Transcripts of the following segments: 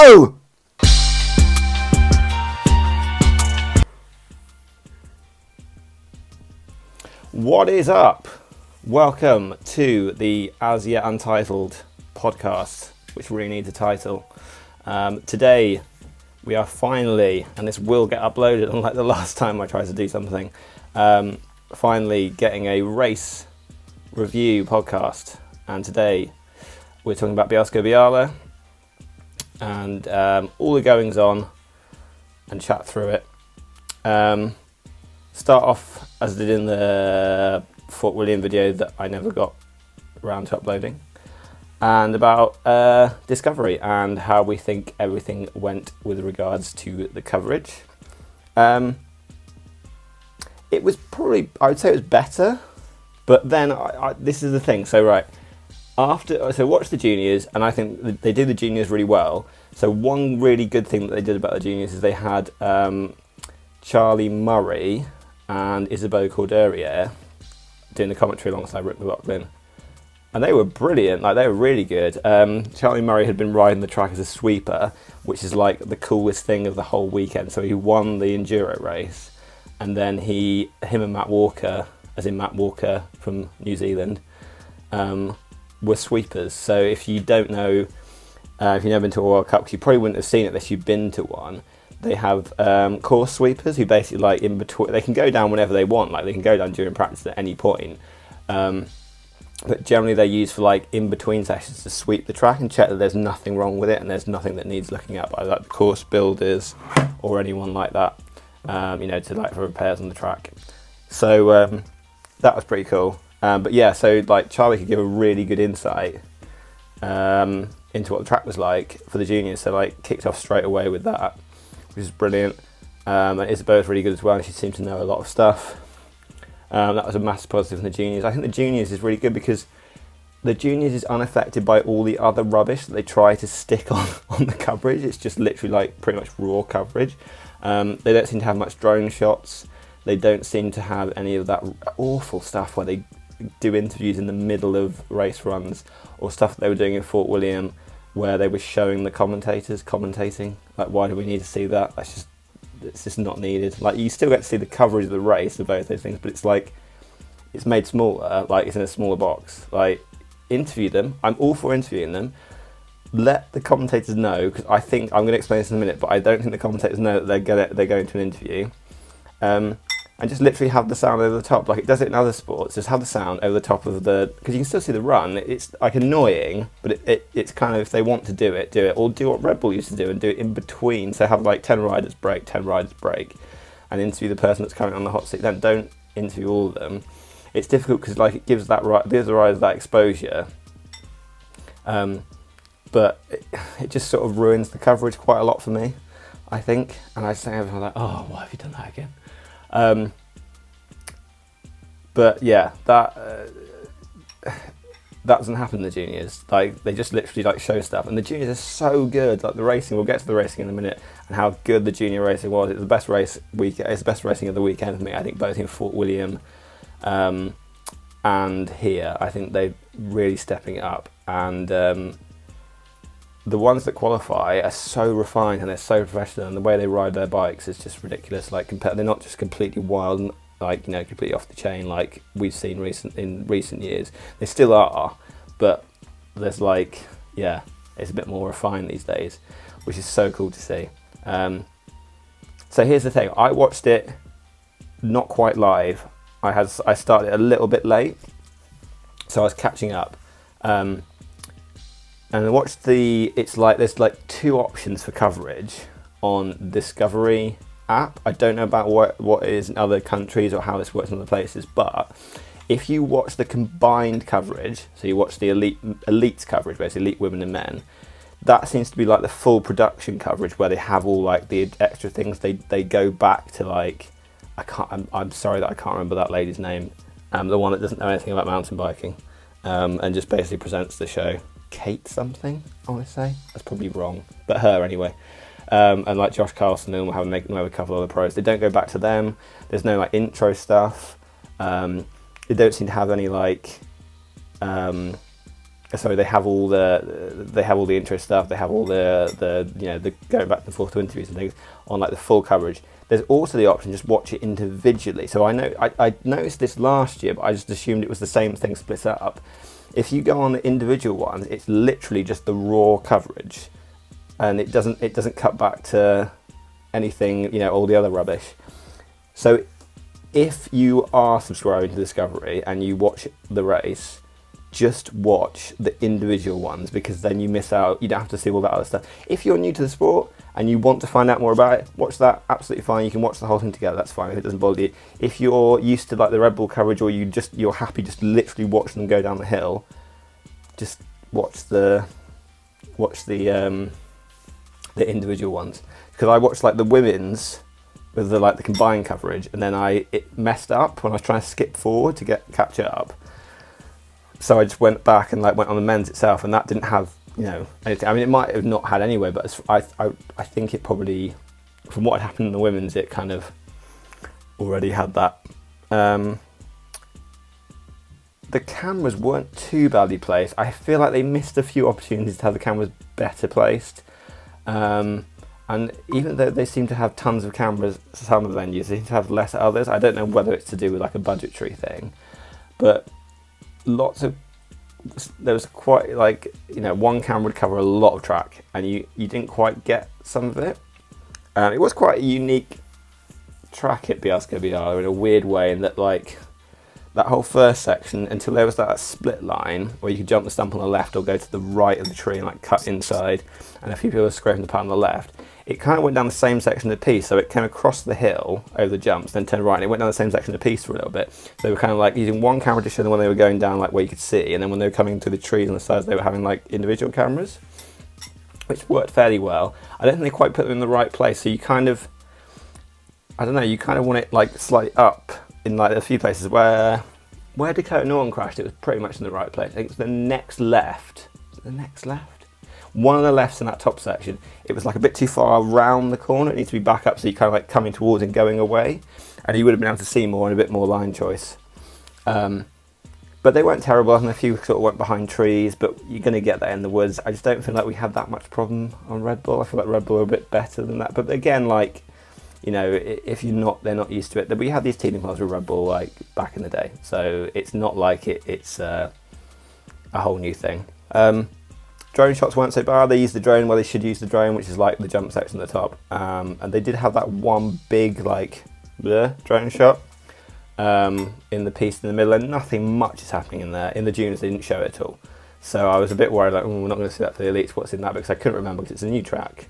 go! What is up? Welcome to the As Yet Untitled podcast, which really needs a title. Today we are finally, and this will get uploaded unlike the last time I tried to do something, finally getting a race review podcast. And today we're talking about Bielsko Biala and all the goings on and chat through it. Start off as I did in the Fort William video that I never got around to uploading, and about Discovery and how we think everything went with regards to the coverage. It was probably, I would say it was better, but then this is the thing. So watch the juniors, and I think they do the juniors really well. So one really good thing that they did about the juniors is they had Charlie Murray and Isabeau Corderia doing the commentary alongside Rick McLaughlin, and they were brilliant. Like, they were really good. Charlie Murray had been riding the track as a sweeper, which is like the coolest thing of the whole weekend. So he won the enduro race, and then him and Matt Walker, as in Matt Walker from New Zealand, were sweepers. So if you don't know, if you've never been to a World Cup, 'cause you probably wouldn't have seen it unless you've been to one. They have course sweepers who basically, like, in between, they can go down whenever they want. Like, they can go down during practice at any point. But generally they're used for, like, in between sessions to sweep the track and check that there's nothing wrong with it and there's nothing that needs looking at by, like, the course builders or anyone like that. To, like, for repairs on the track. So that was pretty cool. But yeah, so, like, Charlie could give a really good insight into what the track was like for the juniors. So, like, kicked off straight away with that, which is brilliant. And Isabeau's really good as well, and she seems to know a lot of stuff. That was a massive positive in the juniors. I think the juniors is really good because the juniors is unaffected by all the other rubbish that they try to stick on the coverage. It's just literally, like, pretty much raw coverage. They don't seem to have much drone shots. They don't seem to have any of that awful stuff where they do interviews in the middle of race runs, or stuff that they were doing in Fort William where they were showing the commentators commentating. Like, why do we need to see that? It's just not needed. Like, you still get to see the coverage of the race of both those things, but it's like, it's made smaller, like, it's in a smaller box. Like, interview them. I'm all for interviewing them. Let the commentators know, because I think, I'm going to explain this in a minute, but I don't think the commentators know that they're going to an interview. And just literally have the sound over the top, like it does it in other sports. Just have the sound over the top of because you can still see the run. It's, like, annoying, but it's kind of, if they want to do it, or do what Red Bull used to do and do it in between. So have, like, 10 riders break, and interview the person that's coming on the hot seat. Then don't interview all of them. It's difficult because, like, it gives the riders that exposure, but it just sort of ruins the coverage quite a lot for me, I think. And I just think everyone's like, oh, why have you done that again? But yeah, that doesn't happen in the juniors. Like, they just literally, like, show stuff, and the juniors are so good. Like, the racing, we'll get to the racing in a minute and how good the junior racing was. It's the best race weekend. It's the best racing of the weekend for me. I think both in Fort William and here, I think they're really stepping it up. And the ones that qualify are so refined and they're so professional, and the way they ride their bikes is just ridiculous. Like, they're not just completely wild and, like, completely off the chain like we've seen in recent years. They still are, but there's, like, yeah, it's a bit more refined these days, which is so cool to see. So here's the thing. I watched it not quite live. I started a little bit late, so I was catching up. And I watched there's, like, two options for coverage on Discovery app. I don't know about what it is in other countries or how this works in other places, but if you watch the combined coverage, so you watch the elite coverage, basically elite women and men, that seems to be, like, the full production coverage where they have all, like, the extra things. They go back to, like, I'm sorry that I can't remember that lady's name, the one that doesn't know anything about mountain biking, and just basically presents the show. Kate something, I want to say. That's probably wrong, but her anyway. And, like, Josh Carlson and have a couple of other pros. They don't go back to them. There's no, like, intro stuff. They don't seem to have any, like, Sorry, they have all the intro stuff. They have all the going back and forth to interviews and things on like the full coverage. There's also the option just watch it individually. So I noticed this last year, but I just assumed it was the same thing split up. If you go on the individual ones, it's literally just the raw coverage, and it doesn't cut back to anything, all the other rubbish. So if you are subscribing to Discovery and you watch the race, just watch the individual ones, because then you miss out. You don't have to see all that other stuff. If you're new to the sport and you want to find out more about it, watch that. Absolutely fine. You can watch the whole thing together. That's fine if it doesn't bother you. If you're used to like the Red Bull coverage, or you're happy just literally watching them go down the hill, just watch the individual ones. Because I watched like the women's with the combined coverage, and then it messed up when I was trying to skip forward to catch up. So I just went back and went on the men's itself, and that didn't have anything. I mean, it might have not had anyway, but I think it probably, from what had happened in the women's, it kind of already had that. The cameras weren't too badly placed. I feel like they missed a few opportunities to have the cameras better placed. And even though they seem to have tons of cameras, some of the venues, they seem to have less at others. I don't know whether it's to do with a budgetary thing, but there was quite one camera would cover a lot of track, and you didn't quite get some of it. It was quite a unique track at Bielsko Biala in a weird way, in that that whole first section, until there was that split line where you could jump the stump on the left or go to the right of the tree and cut inside, and a few people were scraping the part on the left. It kind of went down the same section of the piece, so it came across the hill over the jumps, then turned right, and it went down the same section of the piece for a little bit. So they were kind of using one camera to show them when they were going down, where you could see, and then when they were coming to the trees on the sides, they were having individual cameras, which worked fairly well. I don't think they quite put them in the right place, so you kind of, I don't know, you kind of want it slightly up in a few places. Where Dakota Norton crashed, it was pretty much in the right place. I think it was the next left. One of the lefts in that top section, it was a bit too far around the corner. It needs to be back up, so you kind of coming towards and going away, and you would have been able to see more and a bit more line choice. But they weren't terrible, and a few sort of went behind trees, but you're going to get that in the woods. I just don't feel like we had that much problem on Red Bull. I feel like Red Bull are a bit better than that. But again, if they're not used to it. We had these teething problems with Red Bull back in the day, so it's not like it's a whole new thing. Drone shots weren't so bad. They used the drone where they should use the drone, which is the jump section at the top. And they did have that one big drone shot in the piece in the middle, and nothing much is happening in there. In the juniors, they didn't show it at all. So I was a bit worried, we're not going to see that for the elites. What's in that? Because I couldn't remember, because it's a new track.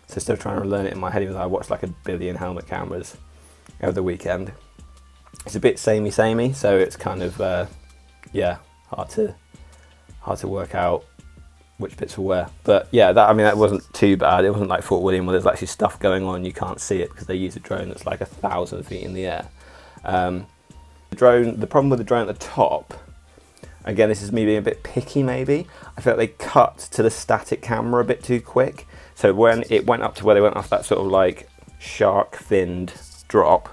So still trying to learn it in my head, even though I watched a billion helmet cameras over the weekend. It's a bit samey, so it's kind of hard to work out which bits were where. But yeah, that wasn't too bad. It wasn't like Fort William where there's actually stuff going on and you can't see it because they use a drone that's 1,000 feet in the air. The problem with the drone at the top, again, this is me being a bit picky maybe, I felt they cut to the static camera a bit too quick. So when it went up to where they went off that sort of shark finned drop,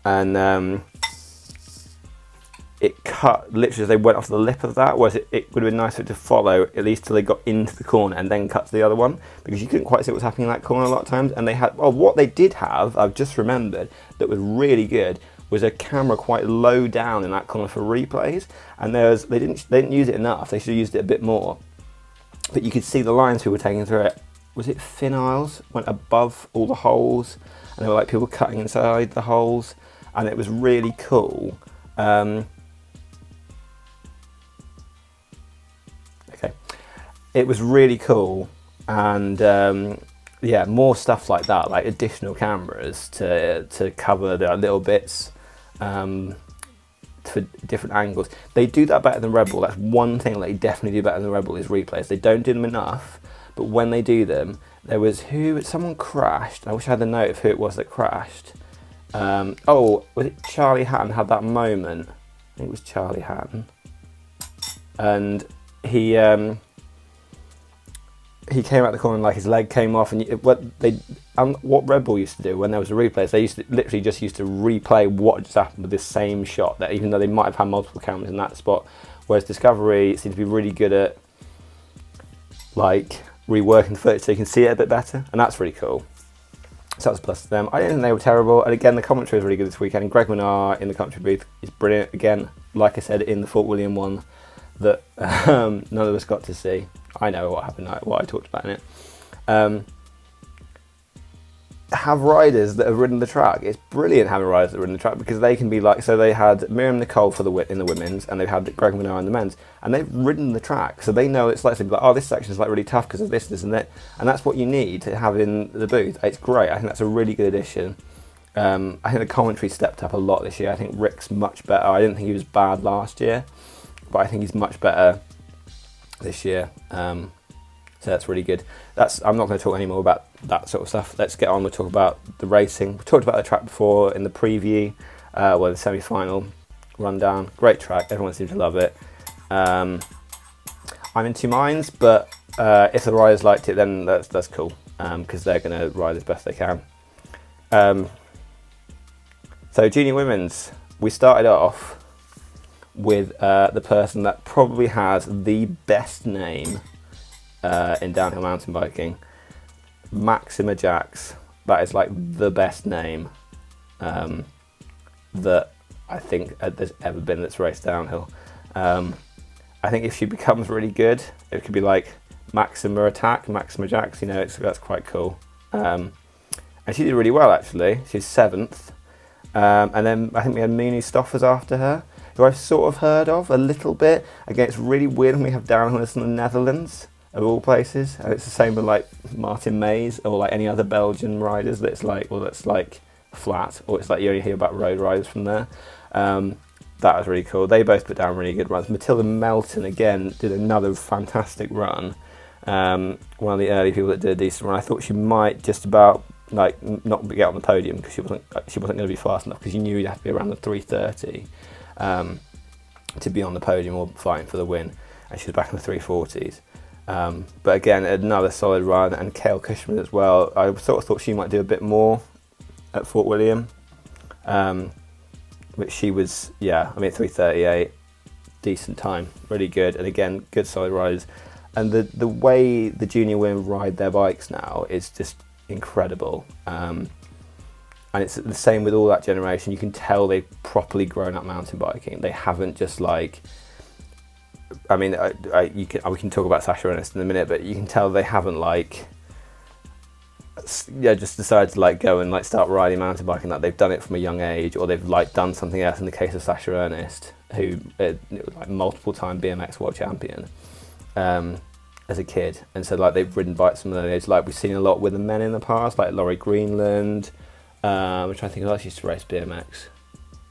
and it cut literally as they went off the lip of that, whereas it would have been nice for it to follow at least till they got into the corner and then cut to the other one, because you couldn't quite see what was happening in that corner a lot of times. And they had, what they did have, I've just remembered, that was really good, was a camera quite low down in that corner for replays, and they didn't use it enough. They should have used it a bit more, but you could see the lines people were taking through it. Was it thin aisles? Went above all the holes, and there were people cutting inside the holes, and it was really cool. It was really cool, and more stuff like that, additional cameras to cover the little bits for different angles. They do that better than Red Bull. That's one thing that they definitely do better than Red Bull is replays. They don't do them enough, but when they do them, someone crashed. I wish I had the note of who it was that crashed. Was it Charlie Hatton had that moment? I think it was Charlie Hatton, and he came out the corner and his leg came off, and what Red Bull used to do when there was a replay, they used to replay what just happened with this same shot, that even though they might have had multiple cameras in that spot, whereas Discovery seemed to be really good at like reworking the footage so you can see it a bit better, and that's really cool. So that's a plus to them. I didn't think they were terrible, and again, the commentary was really good this weekend. Greg Minnaar in the commentary booth is brilliant. Again, like I said in the Fort William one that none of us got to see. I know what happened, what I talked about in it. Have riders that have ridden the track. It's brilliant having riders that have ridden the track, because they can be like, so they had Miriam Nicole in the women's, and they've had Greg Minnaar in the men's, and they've ridden the track, so they know it's like, oh, this section is like really tough because of this and that, and that's what you need to have in the booth. It's great. I think that's a really good addition. I think the commentary stepped up a lot this year. I think Rick's much better. I didn't think he was bad last year, but I think he's much better this year. So that's really good. I'm not going to talk any more about that sort of stuff. Let's get on. We'll talk about the racing. We talked about the track before in the preview, the semi-final rundown. Great track. Everyone seems to love it. I'm in two minds, but if the riders liked it, then that's cool, because they're going to ride as best they can. So junior women's, we started off with the person that probably has the best name in downhill mountain biking, Maxima Jax. That is like the best name that I think there's ever been that's raced downhill. I think if she becomes really good, it could be like Maxima Attack, Maxima Jax, that's quite cool. And she did really well, actually. She's 7th. And then I think we had Mooney Stoffers after her, who I've sort of heard of a little bit. Again, it's really weird when we have downhillers in the Netherlands, of all places, and it's the same with like Martin Mays or like any other Belgian riders that's like flat, or it's like you only hear about road riders from there. That was really cool. They both put down really good runs. Matilda Melton again did another fantastic run. One of the early people that did a decent run. I thought she might just about like not get on the podium because she wasn't going to be fast enough, because you knew you'd have to be around the 3:30 to be on the podium or fighting for the win, and she was back in the 3:40s. But again, another solid run, and Kale Cushman as well. I sort of thought she might do a bit more at Fort William, but she was, 3:38, decent time, really good, and again, good solid riders. And the way the junior women ride their bikes now is just incredible. And it's the same with all that generation. You can tell they've properly grown up mountain biking. They haven't just like, we can talk about Sasha Ernest in a minute, but you can tell they haven't just decided to like go and like start riding mountain biking. Like they've done it from a young age, or they've like done something else. In the case of Sasha Ernest, who like multiple time BMX world champion as a kid, and so like they've ridden bikes from an early age. Like we've seen a lot with the men in the past, like Laurie Greenland. I'm trying to think of who else used to race BMX.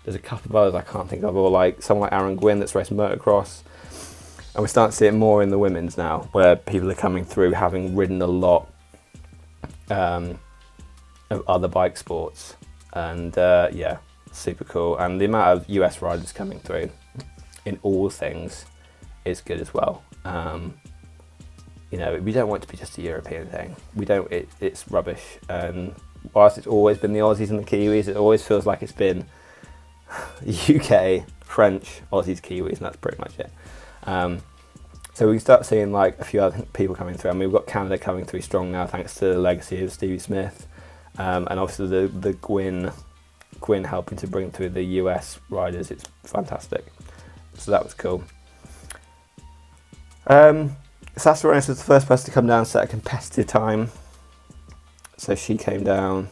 There's a couple of others I can't think of, or like someone like Aaron Gwynn that's raced motocross. And we're starting to see it more in the women's now, where people are coming through having ridden a lot of other bike sports. And super cool. And the amount of US riders coming through in all things is good as well. We don't want it to be just a European thing. It's rubbish. And whilst it's always been the Aussies and the Kiwis, it always feels like it's been UK, French, Aussies, Kiwis, and that's pretty much it. So we start seeing like a few other people coming through. I mean, we've got Canada coming through strong now, thanks to the legacy of Stevie Smith, and obviously the Gwyn helping to bring through the US riders. It's fantastic. So that was cool. Sasha Ernest was the first person to come down and set a competitive time. So she came down.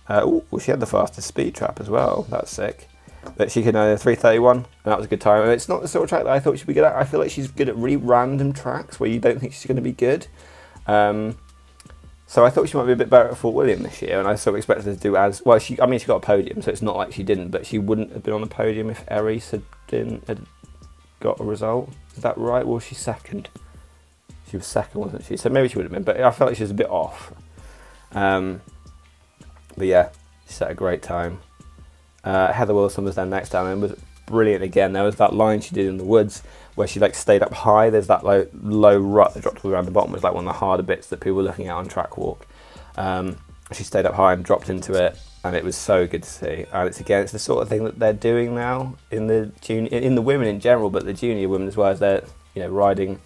She had the fastest speed trap as well. That's sick. But she could 3:31, and that was a good time. And it's not the sort of track that I thought she'd be good at. I feel like she's good at really random tracks where you don't think she's going to be good. So I thought she might be a bit better at Fort William this year, and I sort of expected her to do as well. She got a podium, so it's not like she didn't, but she wouldn't have been on the podium if Eris had got a result. Is that right? Or was she second? She was second, wasn't she? So maybe she would have been, but I felt like she was a bit off. But yeah, she set a great time. Heather Wilson was then next down and was brilliant again. There was that line she did in the woods where she like stayed up high. There's that low rut that dropped all around the bottom. It was like one of the harder bits that people were looking at on track walk. She stayed up high and dropped into it, and it was so good to see. And it's the sort of thing that they're doing now in the women in general, but the junior women as well, as they're riding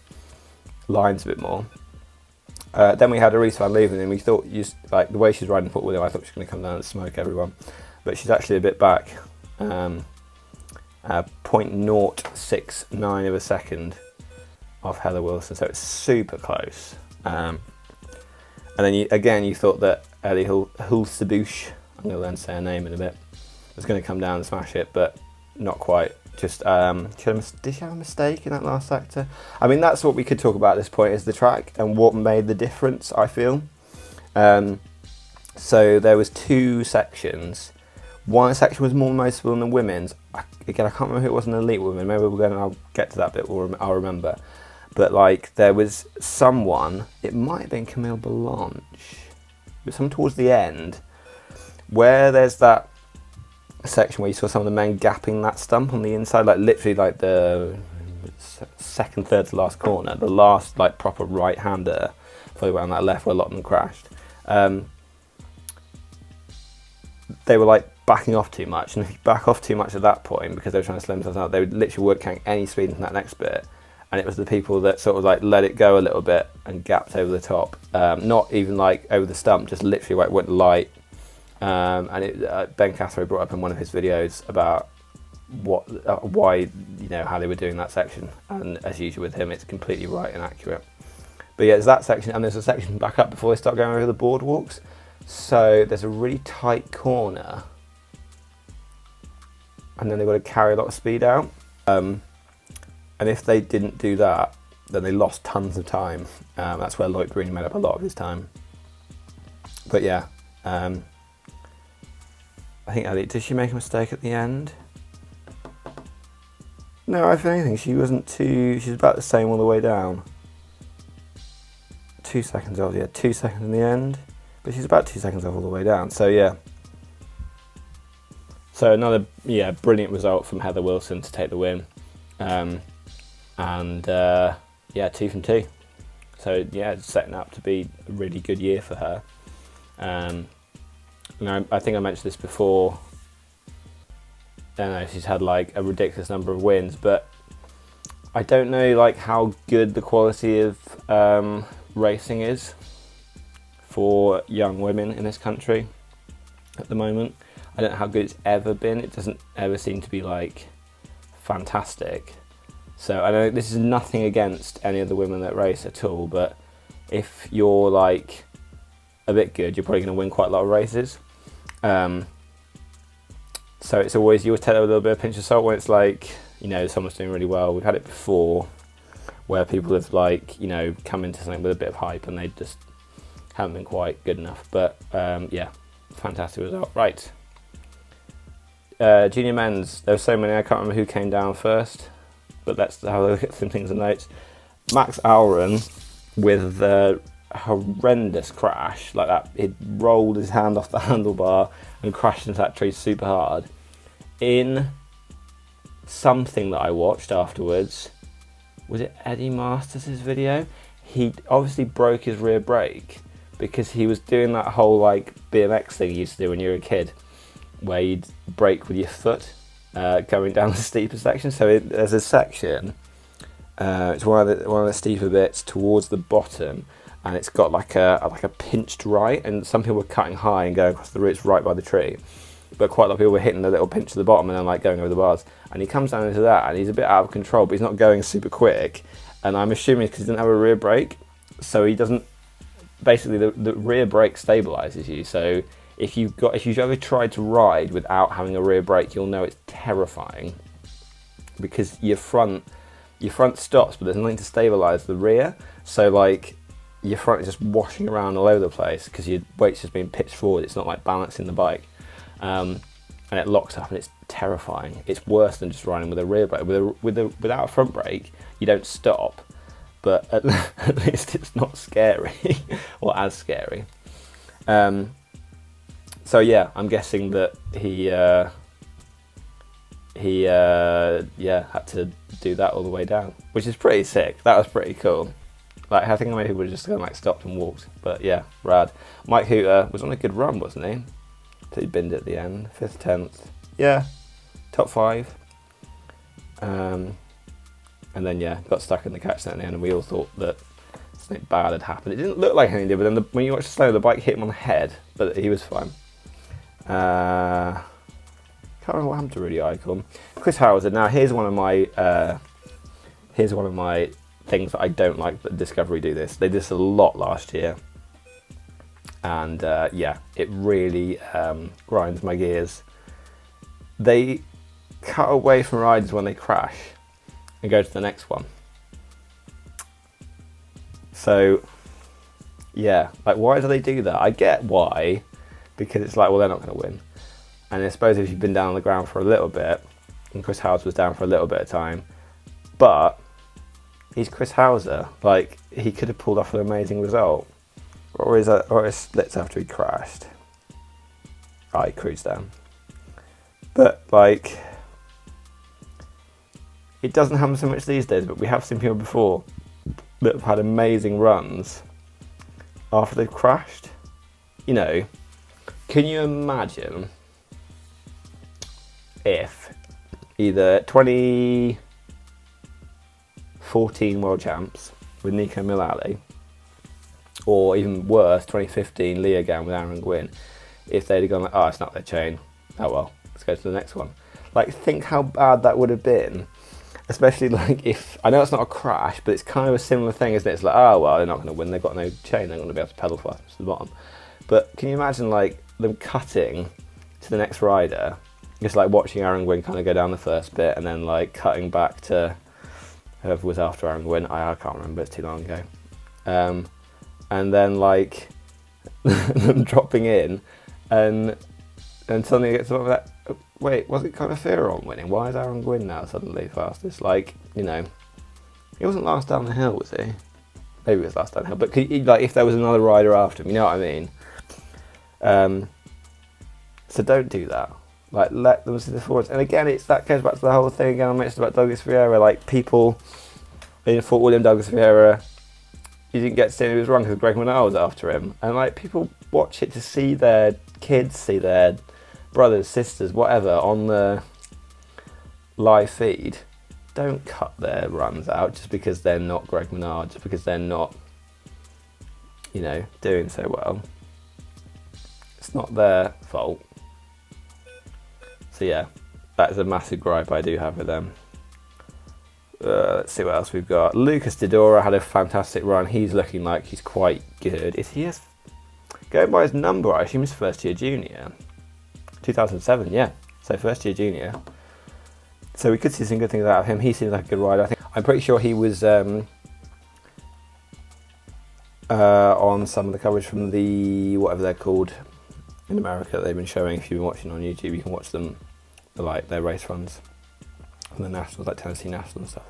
lines a bit more. Then we had Elise van Leeuwen, and we thought, like the way she's riding foot with him, I thought she was going to come down and smoke everyone, but she's actually a bit back, 0.069 of a second off Heather Wilson, so it's super close. And then you thought that Ellie Hulseboosh, I'm going to learn to say her name in a bit, was going to come down and smash it, but not quite. Just did she have a mistake in that last sector? I mean, that's what we could talk about at this point, is the track and what made the difference, I feel. So there was 2 sections. One section was more noticeable than the women's. Again, I can't remember who it was in the elite women. Maybe I'll get to that bit, or I'll remember. But like, there was someone, it might have been Camille Blanche, but someone towards the end, where there's that section where you saw some of the men gapping that stump on the inside, like literally like the second, third to last corner, the last like proper right-hander before they went on that left where a lot of them crashed. They were like backing off too much, and if you back off too much at that point because they were trying to slow themselves out, they would literally weren't carrying any speed into that next bit, and it was the people that sort of like let it go a little bit and gapped over the top, not even like over the stump, just literally like went light. And Ben Cathro brought up in one of his videos about why, how they were doing that section, and as usual with him, it's completely right and accurate. But yeah, there's that section, and there's a section back up before they start going over the boardwalks. So there's a really tight corner, and then they've got to carry a lot of speed out. And if they didn't do that, then they lost tons of time. That's where Loic Bruni made up a lot of his time. But yeah. I think Elliot, did she make a mistake at the end? No, if anything, she wasn't too, she's about the same all the way down. 2 seconds off, 2 seconds in the end, but she's about 2 seconds off all the way down, so yeah. So another, brilliant result from Heather Wilson to take the win. 2 from 2. So yeah, it's setting up to be a really good year for her. I think I mentioned this before. I don't know, she's had like a ridiculous number of wins, but I don't know like how good the quality of racing is for young women in this country at the moment. I don't know how good it's ever been. It doesn't ever seem to be like fantastic. So I know this is nothing against any of the women that race at all, but if you're like a bit good, you're probably going to win quite a lot of races. So it's always, you always take that with a little bit of pinch of salt when it's like, someone's doing really well. We've had it before where people have like, come into something with a bit of hype and they just haven't been quite good enough. But fantastic result. Right. Junior men's, there were so many, I can't remember who came down first, but let's have a look at some things and notes. Max Alron with the horrendous crash like that. He rolled his hand off the handlebar and crashed into that tree super hard. In something that I watched afterwards, was it Eddie Masters' video? He obviously broke his rear brake because he was doing that whole like BMX thing you used to do when you were a kid, where you'd brake with your foot going down the steeper section. So there's a section, it's one of the steeper bits towards the bottom, and it's got like a pinched right, and some people were cutting high and going across the roots right by the tree, but quite a lot of people were hitting the little pinch at the bottom and then like going over the bars, and he comes down into that and he's a bit out of control, but he's not going super quick, and I'm assuming it's because he didn't have a rear brake, so he doesn't, basically the rear brake stabilizes you. So if you've ever tried to ride without having a rear brake, you'll know it's terrifying, because your front stops, but there's nothing to stabilize the rear, so like your front is just washing around all over the place because your weight's just being pitched forward. It's not like balancing the bike, and it locks up and it's terrifying. It's worse than just riding with a rear brake. Without a front brake, you don't stop, but at least it's not scary or as scary. So yeah, I'm guessing that he had to do that all the way down, which is pretty sick. That was pretty cool. Like, I think maybe people would just gone like stopped and walked, but yeah, rad. Mike Hooter was on a good run, wasn't he? Till he binned at the end, 5th, 10th. Yeah, top 5. And then got stuck in the catch at the end, and we all thought that something bad had happened. It didn't look like anything did, but then when you watch the slow, the bike hit him on the head, but he was fine. Can't remember what happened to Rudy Icon. Chris Hauser. Now here's one of my things that I don't like that Discovery do this. They did this a lot last year, and yeah, it really grinds my gears. They cut away from riders when they crash and go to the next one. So yeah, like, why do they do that? I get why, because it's like, well, they're not going to win. And I suppose if you've been down on the ground for a little bit, and Chris Hauser was down for a little bit of time, but he's Chris Hauser. Like, he could have pulled off an amazing result. Or his splits after he crashed. Oh, he cruised down. But, like, it doesn't happen so much these days, but we have seen people before that have had amazing runs after they've crashed. You know, can you imagine if either 2014 World Champs with Nico Mullally, or even worse, 2015 Leogan with Aaron Gwyn, if they'd have gone like, oh, it's not their chain, oh well, let's go to the next one. Like, think how bad that would have been. Especially, like, if, I know it's not a crash, but it's kind of a similar thing, isn't it? It's like, oh, well, they're not going to win, they've got no chain, they're going to be able to pedal fast to the bottom. But can you imagine, like, them cutting to the next rider, just like watching Aaron Gwyn kind of go down the first bit, and then, like, cutting back to whoever was after Aaron Gwyn, I can't remember, it's too long ago. And then, like, them dropping in, and suddenly it gets above that. Wait, was it kind of Fearon winning? Why is Aaron Gwyn now suddenly fastest? Like, you know, he wasn't last down the hill, was he? Maybe it was last down the hill, but could, like, if there was another rider after him, you know what I mean? So don't do that. Like, let them see the forwards. And again, that goes back to the whole thing again I mentioned about Douglas Vieira. Like, people in Fort William, Douglas Vieira, you didn't get to see who was wrong because Greg Minnaar was after him. And, like, people watch it to see their kids, see their brothers, sisters, whatever, on the live feed. Don't cut their runs out just because they're not Greg Minnaar, just because they're not, you know, doing so well. It's not their fault. So yeah, that is a massive gripe I do have with them. Let's see what else we've got. Lucas Didora had a fantastic run. He's looking like he's quite good. Is he going by his number? I assume he's first year junior. 2007, yeah. So first year junior. So we could see some good things out of him. He seems like a good rider. I'm pretty sure he was on some of the coverage from the, whatever they're called in America that they've been showing. If you've been watching on YouTube, you can watch them, like their race runs from the Nationals, like Tennessee National and stuff.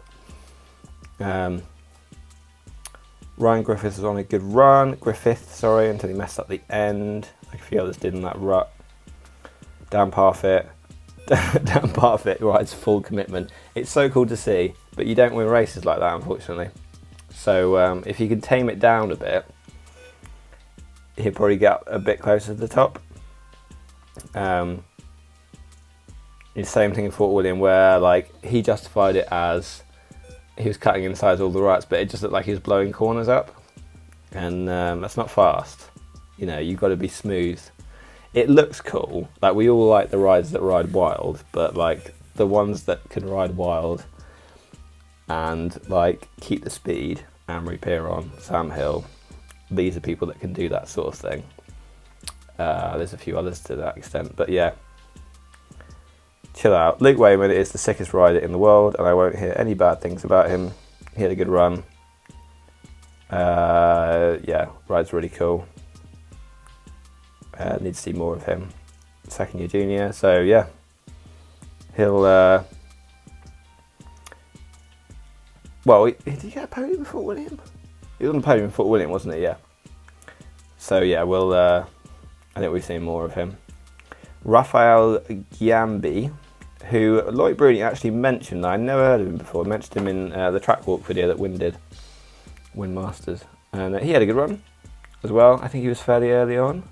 Ryan Griffith was on a good run. Until he messed up the end, like a few others did in that rut. Dan Parfit rides full commitment. It's so cool to see, but you don't win races like that, unfortunately. So if you can tame it down a bit, he'll probably get a bit closer to the top. It's the same thing in Fort William, where, like, he justified it as he was cutting inside all the ruts, but it just looked like he was blowing corners up, and that's not fast. You know, you've got to be smooth. It looks cool. Like, we all like the riders that ride wild, but, like, the ones that can ride wild and, like, keep the speed, Amory Piron, Sam Hill, these are people that can do that sort of thing. There's a few others to that extent, but yeah. Chill out. Luke Wayman is the sickest rider in the world, and I won't hear any bad things about him. He had a good run. Yeah, ride's really cool. Need to see more of him. Second year junior, so yeah. He'll, well, did he get a podium in Fort William? He was on the podium in Fort William, wasn't he? Yeah. So yeah, we'll, I think we've seen more of him. Raphael Giambi, who Lloyd Bruni actually mentioned. I never heard of him before. I mentioned him in the track walk video that Win did, Win Masters. And he had a good run as well. I think he was fairly early on.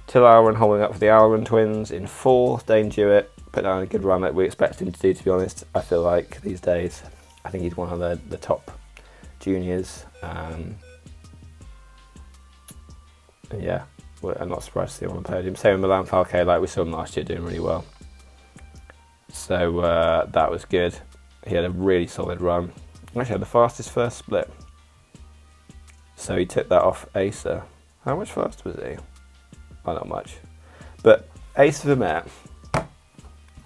Till Alron holding up for the Alron twins in fourth. Dane Jewett put down a good run that we expect him to do, to be honest. I feel like these days, I think he's one of the top juniors. Yeah, well, I'm not surprised to see him on the podium. Same with Milan Falque, like we saw him last year doing really well. So that was good. He had a really solid run. Actually had the fastest first split. So he took that off Asa. How much faster was he? Oh, not much. But Asa Vermette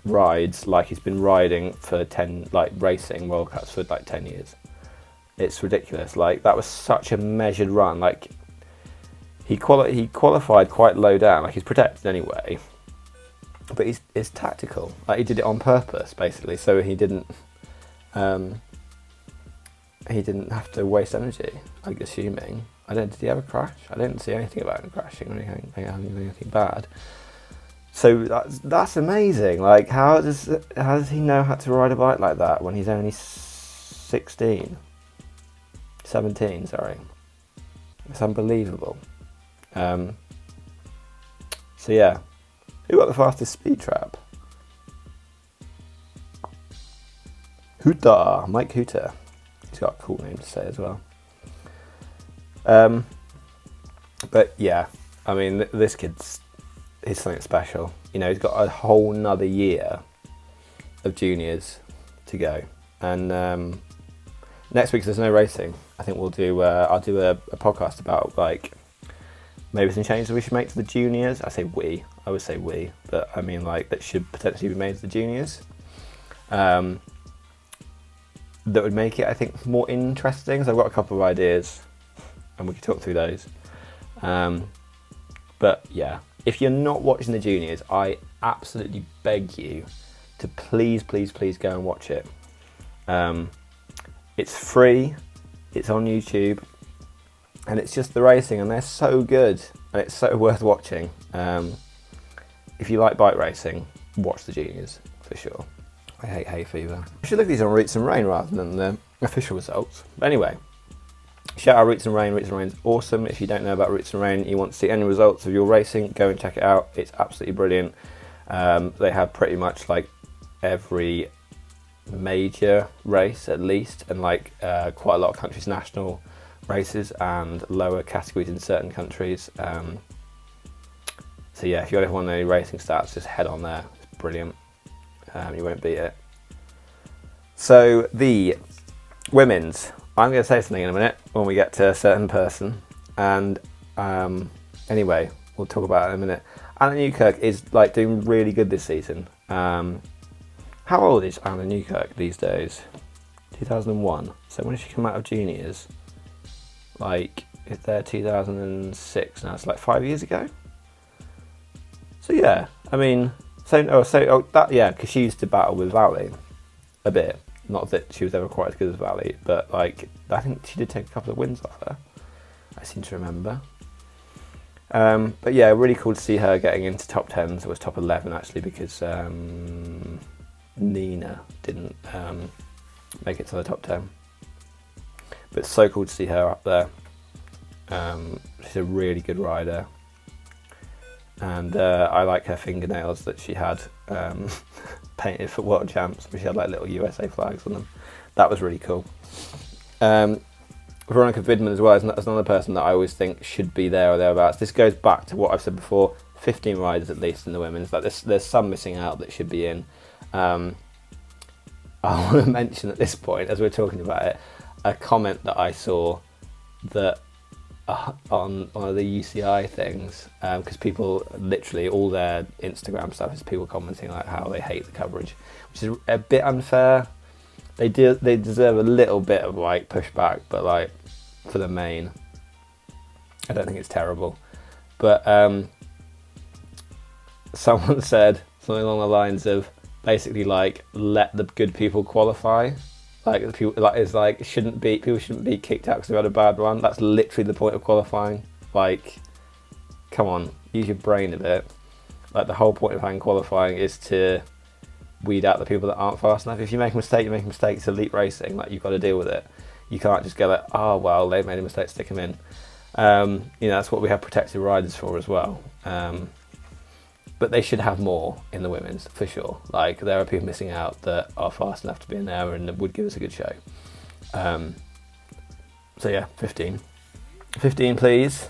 rides like he's been riding for 10, like racing World Cups for like 10 years. It's ridiculous. Like that was such a measured run. Like he qualified quite low down. Like he's protected anyway, but he's tactical. Like he did it on purpose, basically, so he didn't have to waste energy. I'm assuming. Did he ever crash? I didn't see anything about him crashing or anything bad. So that's amazing. Like how does he know how to ride a bike like that when he's only 17? Sorry, it's unbelievable. So yeah, who got the fastest speed trap? Huta, Mike Huta. He's got a cool name to say as well. But yeah, I mean, this kid's something special. You know, he's got a whole nother year of juniors to go, and next week there's no racing. I think I'll do a podcast about like maybe some changes we should make to the juniors. I would say we, but I mean like that should potentially be made to the juniors. That would make it, I think, more interesting. So I've got a couple of ideas, and we can talk through those. But yeah, if you're not watching the juniors, I absolutely beg you to please go and watch it. It's free, it's on YouTube, and it's just the racing, and they're so good, and it's so worth watching. If you like bike racing, watch the juniors for sure. I hate hay fever. I should look at these on Roots and Rain rather than the official results. But anyway, shout out Roots and Rain. Roots and Rain's awesome. If you don't know about Roots and Rain, you want to see any results of your racing, go and check it out. It's absolutely brilliant. They have pretty much like every major race at least, and like quite a lot of countries' national races and lower categories in certain countries. So yeah, if you ever want any racing stats, just head on there. It's brilliant. You won't beat it. So the women's, I'm going to say something in a minute when we get to a certain person, and anyway, we'll talk about it in a minute. Anna Newkirk is like doing really good this season. How old is Anna Newkirk these days? 2001. So when did she come out of juniors? Like, if they're 2006 now, it's like 5 years ago. So yeah, I mean, because she used to battle with Valley a bit. Not that she was ever quite as good as Valley, but like I think she did take a couple of wins off her. I seem to remember. But yeah, really cool to see her getting into top 10s. It was top 11 actually, because Nina didn't make it to the top 10. But it's so cool to see her up there. She's a really good rider. And I like her fingernails that she had painted for World Champs, where she had like little USA flags on them. That was really cool. Veronica Vidman as well is another person that I always think should be there or thereabouts. This goes back to what I've said before, 15 riders at least in the women's. Like there's some missing out that should be in. I want to mention at this point, as we're talking about it, a comment that I saw that on one of the UCI things, because people literally all their Instagram stuff is people commenting like how they hate the coverage, which is a bit unfair. They deserve a little bit of like pushback, but like for the main, I don't think it's terrible. But someone said something along the lines of basically like let the good people qualify. Like people, like it's like people shouldn't be kicked out because they've had a bad run. That's literally the point of qualifying. Like, come on, use your brain a bit. Like the whole point of having qualifying is to weed out the people that aren't fast enough. If you make a mistake, you make a mistake. It's elite racing. Like you've got to deal with it. You can't just go like, oh well, they've made a mistake, stick them in. That's what we have protected riders for as well. But they should have more in the women's for sure. Like there are people missing out that are fast enough to be in there and would give us a good show. So yeah, 15. 15, please.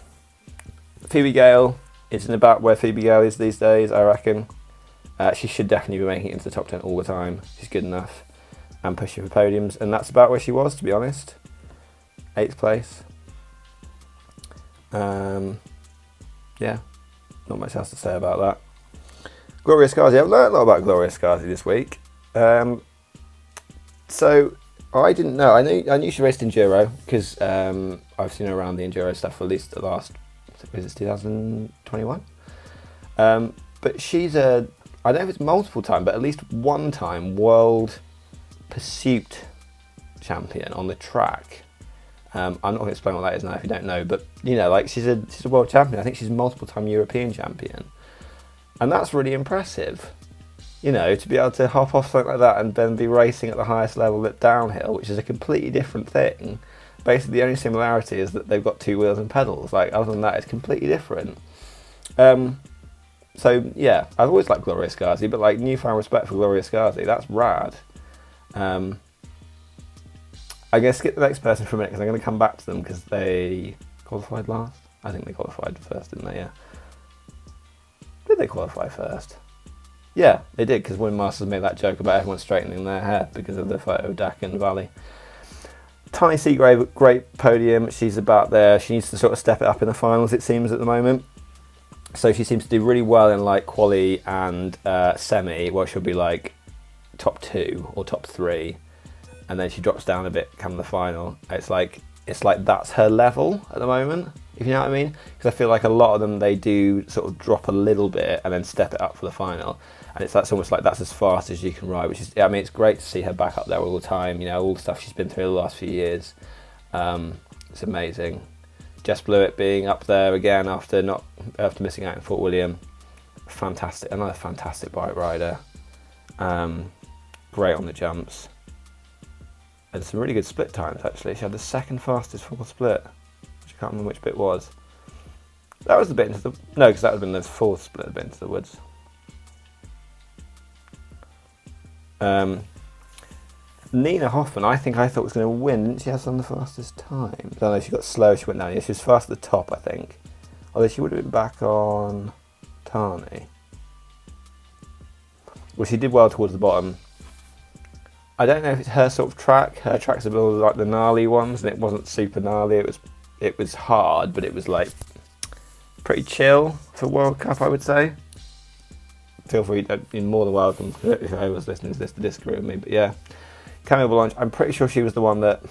Phoebe Gale isn't about where Phoebe Gale is these days, I reckon. She should definitely be making it into the top 10 all the time. She's good enough and pushing for podiums, and that's about where she was, to be honest. 8th place. Yeah, not much else to say about that. Gloria Scarzi. I've learned a lot about Gloria Scarzi this week. So I didn't know. I knew she raced enduro because I've seen her around the enduro stuff for at least the last, is it 2021? But she's I don't know if it's multiple time, but at least one time world pursuit champion on the track. I'm not going to explain what that is now if you don't know, but you know, like she's a world champion. I think she's a multiple time European champion, and that's really impressive. You know, to be able to hop off something like that and then be racing at the highest level at downhill, which is a completely different thing. Basically, the only similarity is that they've got 2 wheels and pedals. Like, other than that, it's completely different. So, yeah, I've always liked Gloria Scarzi, but, like, newfound respect for Gloria Scarzi. That's rad. I'm going to skip the next person for a minute because I'm going to come back to them because they qualified last. I think they qualified first, didn't they? Yeah. Did they qualify first? Yeah, they did, because Win Masters made that joke about everyone straightening their hair because of the photo of Dak and Valley. Tiny Seagrave, great podium. She's about there. She needs to sort of step it up in the finals, it seems, at the moment. So she seems to do really well in like quali and semi, where she'll be like top 2 or top 3, and then she drops down a bit come the final. It's like that's her level at the moment, if you know what I mean. Because I feel like a lot of them, they do sort of drop a little bit and then step it up for the final. And that's almost like that's as fast as you can ride, which is, I mean, it's great to see her back up there all the time. You know, all the stuff she's been through the last few years. It's amazing. Jess Blewett being up there again after missing out in Fort William. Fantastic, another fantastic bike rider. Great on the jumps. And some really good split times, actually. She had the second fastest full split, which I can't remember which bit was. That was the bit into the... No, because that would have been the 4th split, the bit into the woods. Nina Hoffman, I thought was going to win. Didn't she have some of the fastest time? I don't know, she got slow, she went down. Yeah, she was fast at the top, I think. Although she would have been back on Tani. Well, she did well towards the bottom. I don't know if it's her sort of track. Her track's a bit like the gnarly ones, and it wasn't super gnarly. It was hard, but it was like pretty chill for World Cup, I would say. Feel free, you're more than welcome if I was listening to this to disagree with me. But yeah, Camille Blanche, I'm pretty sure she was the one that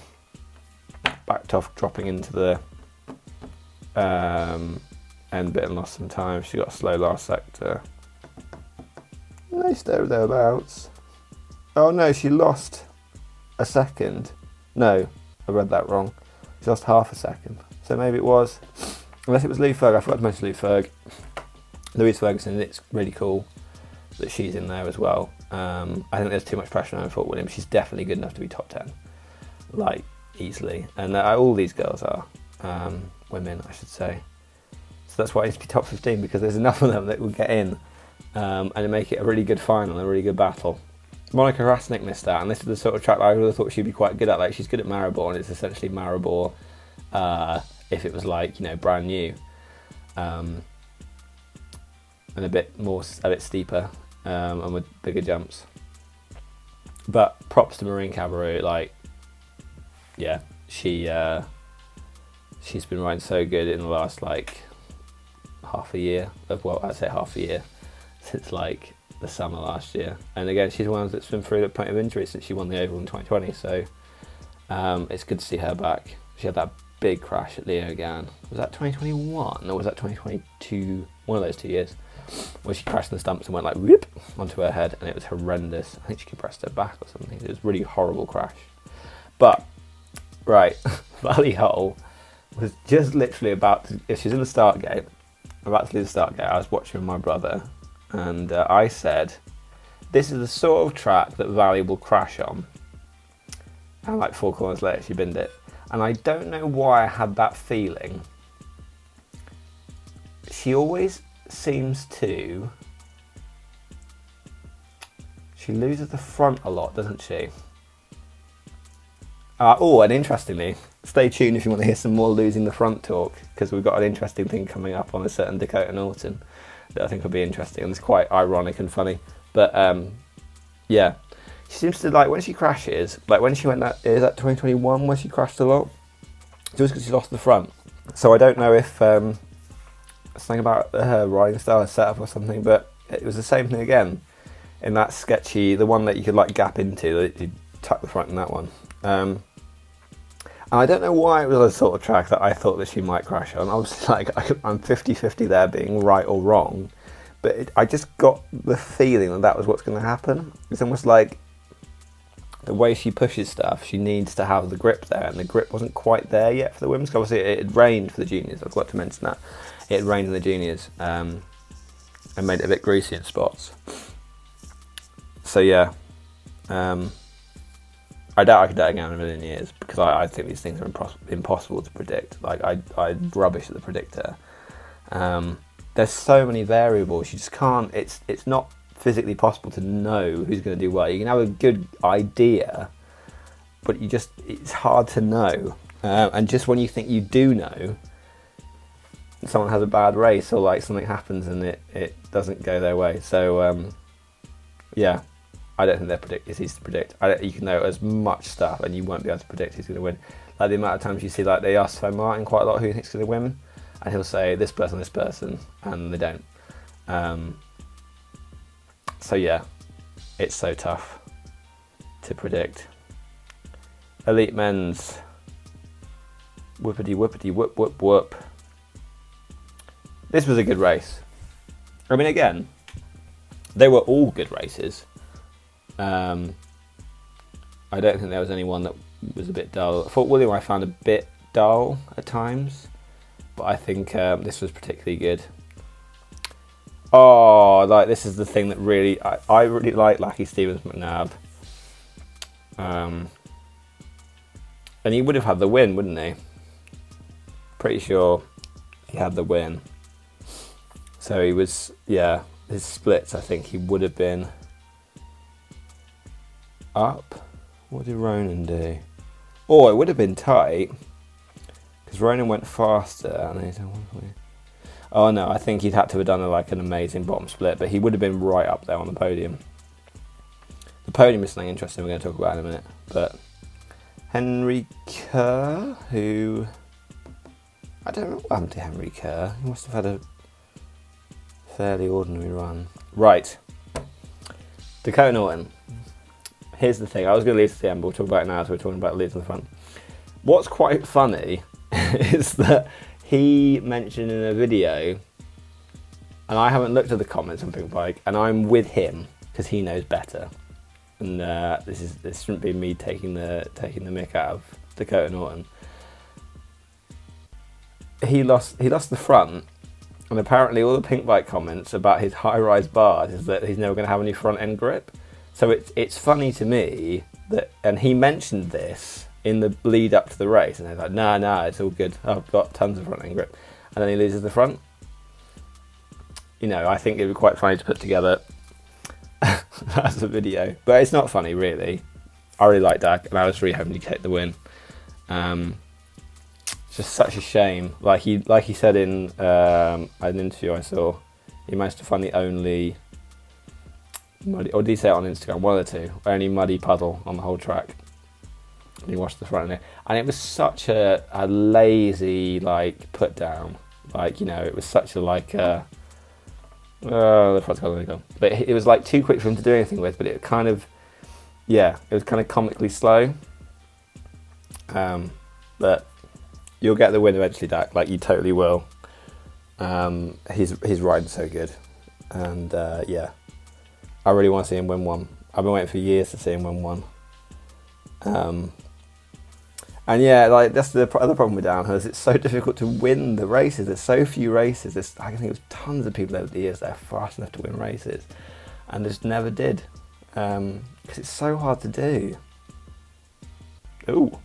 backed off, dropping into the end bit and lost some time. She got a slow last sector. Nice thereabouts. Oh no, she lost a second. No, I read that wrong. She lost half a second. So maybe it was, unless it was Lou Ferg. I forgot to mention Lou Ferg. Louise Ferguson, it's really cool that she's in there as well. I think there's too much pressure on her in Fort William. She's definitely good enough to be top 10, like easily. And all these girls are, women I should say. So that's why it needs to be top 15, because there's enough of them that will get in and make it a really good final, a really good battle. Monica Rasnick missed out, and this is the sort of track that I really thought she'd be quite good at. Like, she's good at Maribor, and it's essentially Maribor if it was like, you know, brand new, and a bit steeper, and with bigger jumps. But props to Marine Cabaret, like, yeah, she's been riding so good in the last like half a year, since like the summer last year. And again, she's one that's been through the point of injury since she won the Oval in 2020, so it's good to see her back. She had that big crash at Leo Gann. Was that 2021 or was that 2022? One of those 2 years, where she crashed in the stumps and went like whoop onto her head, and it was horrendous. I think she compressed her back or something. It was a really horrible crash. But right, Valley Hole was just literally about to, if she's in the start gate, about to leave the start gate. I was watching with my brother, and I said, this is the sort of track that Valley will crash on. And like 4 corners later, she binned it. And I don't know why I had that feeling. She always seems to... She loses the front a lot, doesn't she? Oh, and interestingly, stay tuned if you want to hear some more losing the front talk, because we've got an interesting thing coming up on a certain Dakota Norton that I think will be interesting, and it's quite ironic and funny. But yeah, she seems to, like, when she crashes, like when she went is that 2021 where she crashed a lot? Just because she lost the front. So I don't know if something about her riding style is set up or something, but it was the same thing again in that sketchy, the one that you could like gap into, that you tuck the front in that one. And I don't know why it was a sort of track that I thought that she might crash on. I was like, I'm 50-50 there being right or wrong, but I just got the feeling that that was what's going to happen. It's almost like the way she pushes stuff, she needs to have the grip there, and the grip wasn't quite there yet for the women's. Obviously, it had rained for the juniors. I forgot to mention that. It had rained in the juniors and made it a bit greasy in spots. So yeah, I doubt I could do it again in a million years, because I think these things are impossible to predict. Like, I'm rubbish at the predictor. There's so many variables, you just can't, it's not physically possible to know who's going to do what. You can have a good idea, but it's hard to know. And just when you think you do know, someone has a bad race, or like something happens and it doesn't go their way. So yeah, I don't think it's easy to predict. You can know as much stuff and you won't be able to predict who's going to win. Like the amount of times you see, like, they ask Sven Martin quite a lot who he thinks is going to win, and he'll say this person, and they don't. So yeah, it's so tough to predict. Elite men's, whoopity whoop whoop whoop. This was a good race. I mean, again, they were all good races. I don't think there was anyone that was a bit dull. Fort William I found a bit dull at times, but I think this was particularly good. Oh, like, this is the thing that really, I really like Lackey Stevens McNabb. And he would have had the win, wouldn't he? Pretty sure he had the win. So he was, yeah, his splits, I think he would have been up. What did Ronan do? Oh, it would have been tight, because Ronan went faster. And he's oh no, I think he'd had to have done like an amazing bottom split, but he would have been right up there on the podium. The podium is something interesting we're going to talk about in a minute. But Henry Kerr, who, I don't know what happened to Henry Kerr. He must have had a fairly ordinary run. Right, Dakota Norton. Here's the thing, I was going to leave it to the end, but we'll talk about it now as we're talking about leads in the front. What's quite funny is that he mentioned in a video, and I haven't looked at the comments on Pink Bike, and I'm with him because he knows better. And this shouldn't be me taking the mick out of Dakota Norton. He lost the front, and apparently all the Pink Bike comments about his high-rise bars is that he's never going to have any front end grip. So it's funny to me that, and he mentioned this in the lead up to the race, and they're like, nah, it's all good. I've got tons of front end grip, and then he loses the front. You know, I think it'd be quite funny to put together as a video, but it's not funny really. I really like Dak, and I was really hoping to get the win. It's just such a shame. Like he said in an interview I saw, he managed to find the only muddy, or did he say it on Instagram? One of the two. Only muddy puddle on the whole track. And he washed the front of it, and it was such a lazy like put down. Like, you know, it was such a like the front's gone. But it was like too quick for him to do anything with. But it kind of, yeah, it was kind of comically slow. But you'll get the win eventually, Dak. Like, you totally will. He's riding so good, and yeah, I really want to see him win one. I've been waiting for years to see him win one. And yeah, like, that's the other problem with downhill, is it's so difficult to win the races. There's so few races. I can think of tons of people over the years that are fast enough to win races, and just never did, because it's so hard to do. Ooh,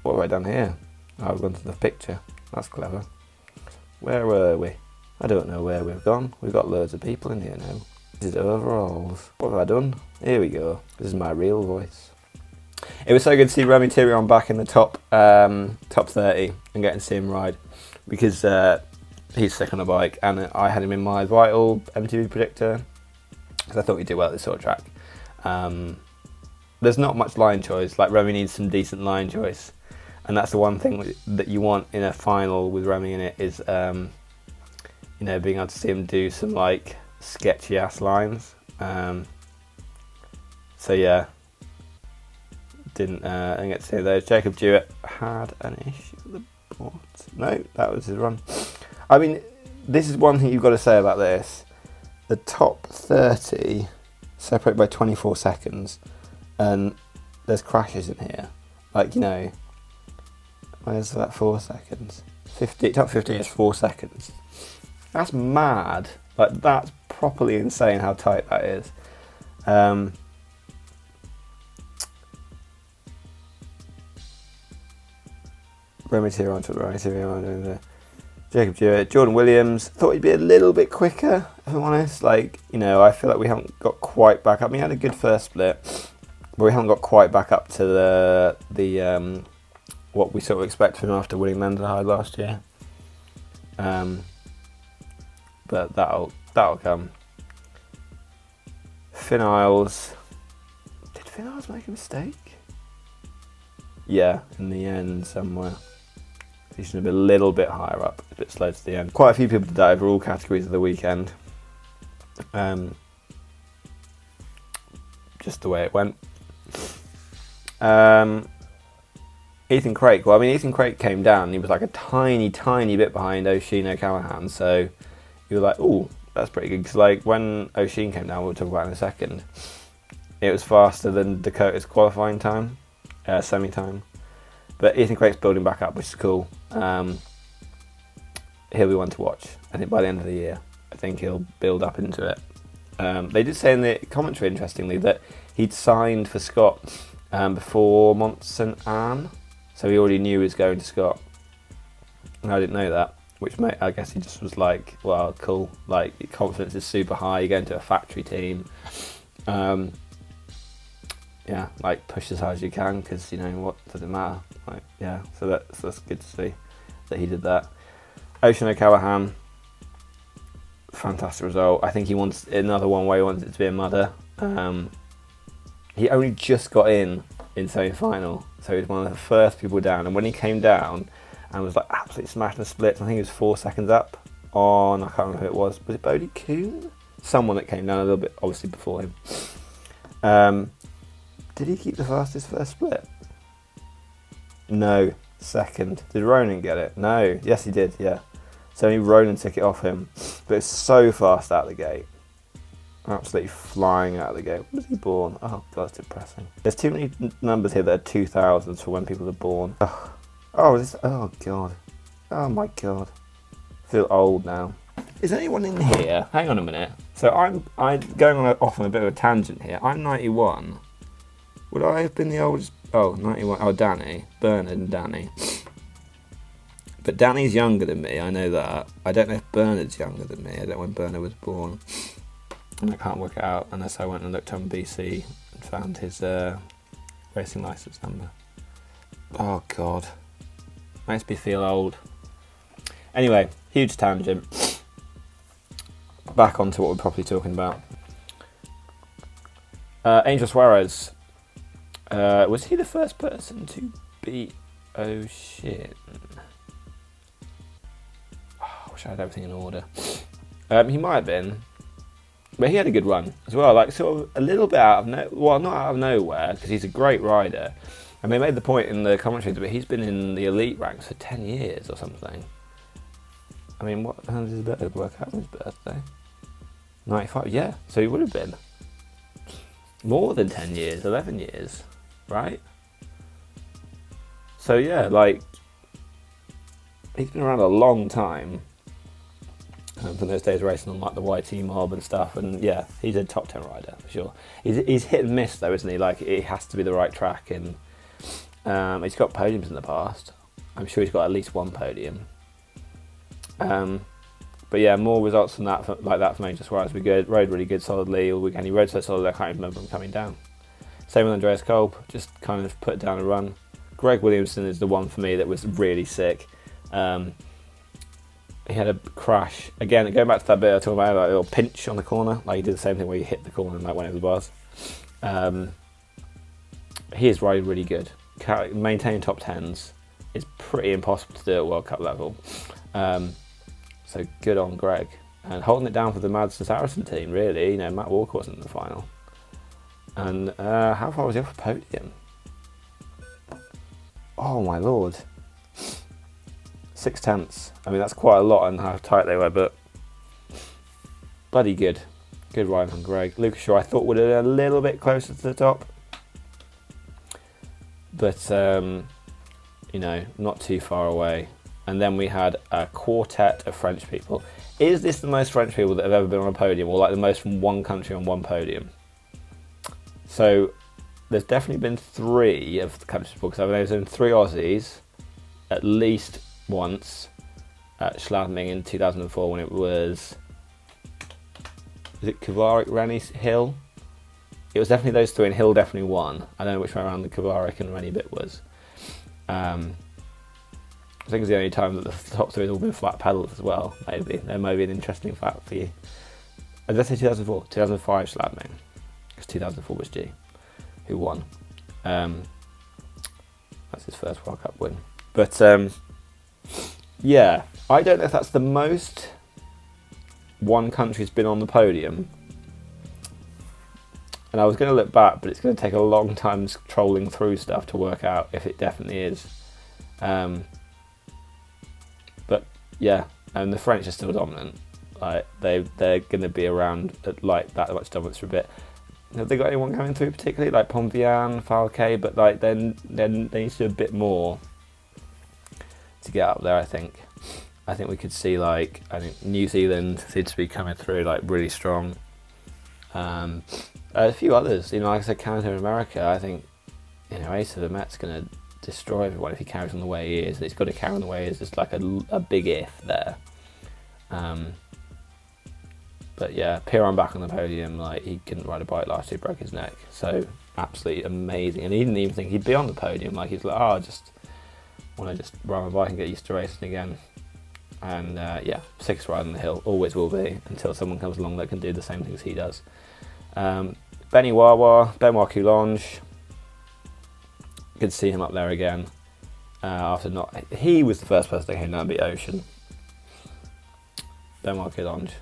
what have I done here? Oh, I've gone to the picture. That's clever. Where were we? I don't know where we've gone. We've got loads of people in here now. This is overalls. What have I done? Here we go. This is my real voice. It was so good to see Remy Tyrion back in the top 30 and getting to see him ride, because he's sick on a bike, and I had him in my vital MTV predictor because I thought he'd do well at this sort of track. There's not much line choice. Like, Remy needs some decent line choice, and that's the one thing that you want in a final with Remy in it is, being able to see him do some like sketchy ass lines. So yeah, didn't get to see those. Jacob Jewett had an issue with the board. No, that was his run. I mean, this is one thing you've got to say about this. The top 30 separated by 24 seconds, and there's crashes in here. Like, where's that 4 seconds? Top 50 is 4 seconds. That's mad. Like, that's properly insane how tight that is. Remy Tyrion took the Remy Tyrion. Jacob Jewett, Jordan Williams. Thought he'd be a little bit quicker, if I'm honest. Like, I feel like we haven't got quite back up. He had a good first split, but we haven't got quite back up to the what we sort of expect from him after winning London last year. But that'll come. Finn Isles. Did Finn Isles make a mistake? Yeah, in the end somewhere. He should have been a little bit higher up, a bit slow to the end. Quite a few people did that over all categories of the weekend. Just the way it went. Ethan Craik. Well, I mean, Ethan Craik came down. He was like a tiny, tiny bit behind Oisin O'Callaghan. So you were like, "Oh, that's pretty good." Because like when Oisin came down, we'll talk about it in a second. It was faster than Dakota's qualifying time, semi time. But Ethan Craik's building back up, which is cool. He'll be one to watch. I think by the end of the year, I think he'll build up into it. They did say in the commentary, interestingly, that he'd signed for Scott before Mont-Saint-Anne, so he already knew he was going to Scott. And I didn't know that, which I guess he just was like, well, cool. Like, your confidence is super high. You're going to a factory team. Yeah, like, push as hard as you can, because what does it matter? Like, yeah, so that's good to see that he did that. Oisin O'Callaghan, fantastic result. I think he wants another one where he wants it to be a mudder. He only just got in semi-final, so he was one of the first people down. And when he came down and was like absolutely smashing the splits, I think he was 4 seconds up on, I can't remember who it was. Was it Bodie Kuhn? Someone that came down a little bit, obviously before him. Did he keep the fastest first split? No, second. Did Ronan get it? No. Yes, he did, yeah. So only Ronan took it off him. But it's so fast out of the gate. Absolutely flying out of the gate. When was he born? Oh, God, that's depressing. There's too many numbers here that are 2000s for when people are born. Oh, oh God. Oh, my God. I feel old now. Is anyone in here? Hang on a minute. So I'm going off on a bit of a tangent here. I'm 91. Would I have been the oldest? Oh, 91. Oh, Danny. Bernard and Danny. But Danny's younger than me, I know that. I don't know if Bernard's younger than me. I don't know when Bernard was born. And I can't work it out unless I went and looked on BC and found his racing licence number. Oh, God. Makes me feel old. Anyway, huge tangent. Back onto what we're properly talking about. Angel Suarez. Was he the first person to beat Oisin? Oh, I wish I had everything in order. He might have been, but he had a good run as well. Like, sort of a little bit out of not out of nowhere, because he's a great rider. And they made the point in the commentary that he's been in the elite ranks for 10 years or something. I mean, what how does his birthday work out on his birthday? 95, yeah. So he would have been more than 10 years, 11 years. Right? So yeah, like, he's been around a long time. From those days racing on like the YT mob and stuff, and yeah, he's a top 10 rider for sure. He's hit and miss though, isn't he? Like, it has to be the right track, and he's got podiums in the past. I'm sure he's got at least one podium. But yeah, more results than that, like that from Angel Suarez. We rode really good solidly all weekend. He rode so solidly I can't even remember him coming down. Same with Andreas Kolb, just kind of put down a run. Greg Williamson is the one for me that was really sick. He had a crash. Again, going back to that bit I was talking about, like a little pinch on the corner. Like he did the same thing where you hit the corner and like went over the bars. He is riding really good. Maintaining top 10s is pretty impossible to do at World Cup level. So good on Greg. And holding it down for the Madsen Saracen team, really. You know, Matt Walker wasn't in the final. And how far was he off the podium? Oh my lord. 0.6. I mean, that's quite a lot on how tight they were, but bloody good. Good ride from Greg. Lucas Shaw, I thought would have been a little bit closer to the top. But, you know, not too far away. And then we had a quartet of French people. Is this the most French people that have ever been on a podium, or like the most from one country on one podium? So there's definitely been 3 of the countries, because I've known 3 Aussies at least once at Schladming in 2004 when it was it Kovarik, Rennie, Hill? It was definitely those 3, and Hill definitely won. I don't know which way around the Kovarik and Rennie bit was. I think it's the only time that the top 3 have all been flat pedals as well, maybe. That might be an interesting fact for you. Did I say 2004? 2005 Schladming. Because 2004 was G, who won. That's his first World Cup win. But, yeah, I don't know if that's the most one country's been on the podium. And I was going to look back, but it's going to take a long time trolling through stuff to work out if it definitely is. But yeah, and the French are still dominant. Like they're going to be around at like that much dominance for a bit. Have they got anyone coming through particularly like Pomvian, Falke? But like then they need to do a bit more to get up there. I think we could see like I think New Zealand seems to be coming through like really strong. A few others, you know, like I said, Canada and America. I think you know Ace of the Met's going to destroy everyone if he carries on the way he is. He's got to carry on the way he is. It's like a big if there. But yeah, Piron back on the podium. Like he couldn't ride a bike last year, broke his neck. So absolutely amazing. And he didn't even think he'd be on the podium. Like he's like, oh, I just want to just ride my bike and get used to racing again. And yeah, sickest ride on the hill, always will be until someone comes along that can do the same things he does. Benny Wawa, Benoit Coulange. Good to see him up there again. After not, he was the first person that came down and beat Ocean. Benoit Coulange,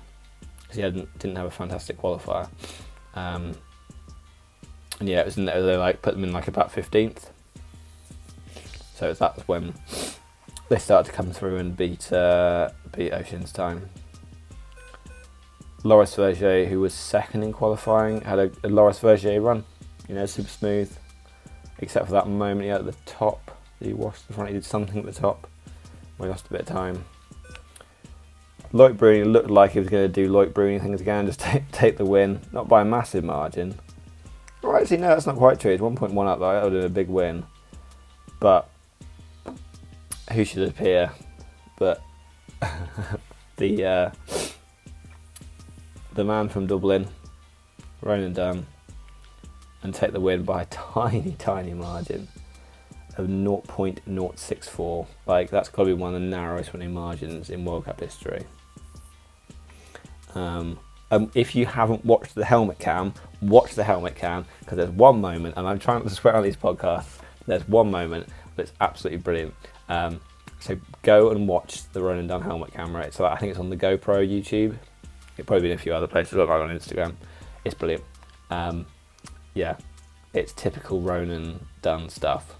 because he didn't have a fantastic qualifier. And yeah, it was they like put them in like about 15th. So that's when they started to come through and beat Ocean's time. Loris Vergier, who was second in qualifying, had a Loris Vergier run. You know, super smooth. Except for that moment at the top. He washed the front, he did something at the top. We lost a bit of time. Loic Bruni looked like he was going to do Loic Bruni things again, just take the win. Not by a massive margin. Well, actually, no, that's not quite true. It's 1.1 up, though. That would have been a big win. But who should appear? But the man from Dublin, Ronan Dunn, and take the win by a tiny margin of 0.064. Like that's got to be one of the narrowest winning margins in World Cup history. If you haven't watched the helmet cam, watch the helmet cam, because there's one moment, and I'm trying to swear on these podcasts, there's one moment that's absolutely brilliant. So go and watch the Ronan Dunn helmet camera. So I think it's on the GoPro YouTube. It'll probably be in a few other places, like on Instagram. It's brilliant. Yeah, it's typical Ronan Dunn stuff.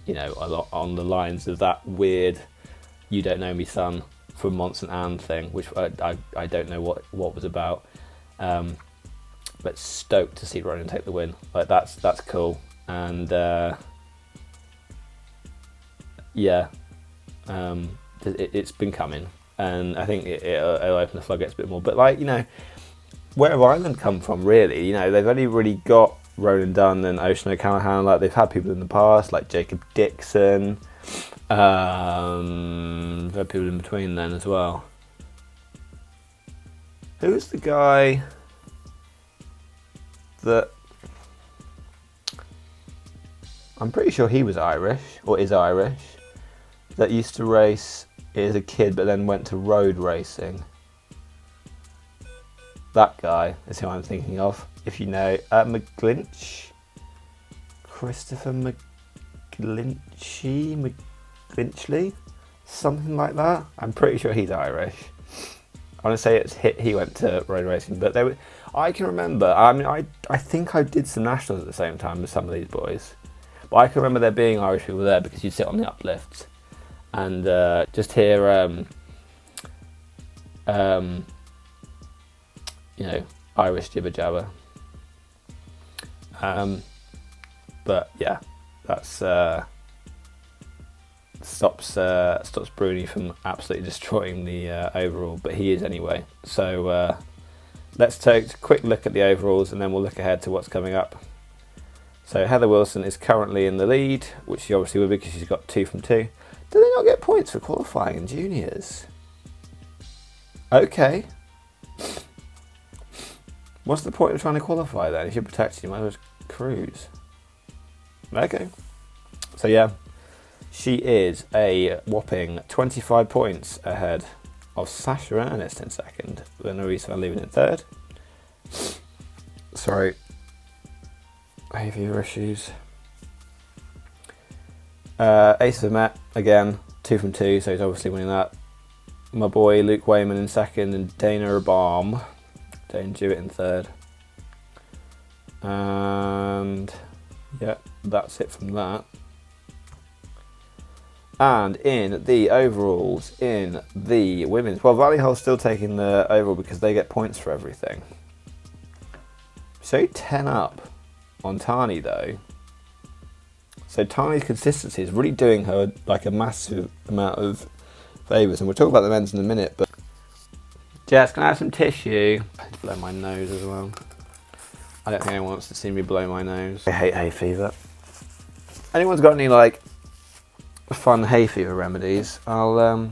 You know, a lot on the lines of that weird "You Don't Know Me, Son" from Mons and Anne thing, which I don't know what was about. But stoked to see Ronan take the win. Like that's cool. And yeah, it's been coming, and I think it'll open the floodgates a bit more. But like, you know, where have Ireland come from, really? You know, they've only really got Ronan Dunn and Ocean O'Callaghan. Like they've had people in the past, like Jacob Dixon. They've had people in between then as well. Who's the guy that I'm pretty sure he was Irish, or is Irish, that used to race as a kid but then went to road racing. That guy is who I'm thinking of, if you know. McGlinch? Christopher McGlinchley? Something like that. I'm pretty sure he's Irish. I want to say he went to road racing, but I can remember, I mean, I think I did some nationals at the same time with some of these boys. But I can remember there being Irish people there because you'd sit on the uplifts and just hear, you know, Irish jibber jabber. But yeah, that's stops Bruni from absolutely destroying the overall, but he is anyway. So let's take a quick look at the overalls and then we'll look ahead to what's coming up. So Heather Wilson is currently in the lead, which she obviously will be because she's got 2 from 2. Do they not get points for qualifying in juniors? Okay. What's the point of trying to qualify then? If you're protected, you might as well just cruise. Okay. So yeah, she is a whopping 25 points ahead of Sasha Ernest in second, with Louise Van Leeuwen in third. Sorry. Hay fever issues. Ace of Met, again, 2 from 2, so he's obviously winning that. My boy Luke Wayman in second and Dana Baum, Dane Jewett in third. And yeah, that's it from that. And in the overalls, in the women's, well, Valley Hull's still taking the overall because they get points for everything. So 10 up on Tani though. So Tani's consistency is really doing her like a massive amount of favours, and we'll talk about the men's in a minute. But Jess, can I have some tissue? I need to blow my nose as well. I don't think anyone wants to see me blow my nose. I hate hay fever. Anyone's got any like fun hay fever remedies? I'll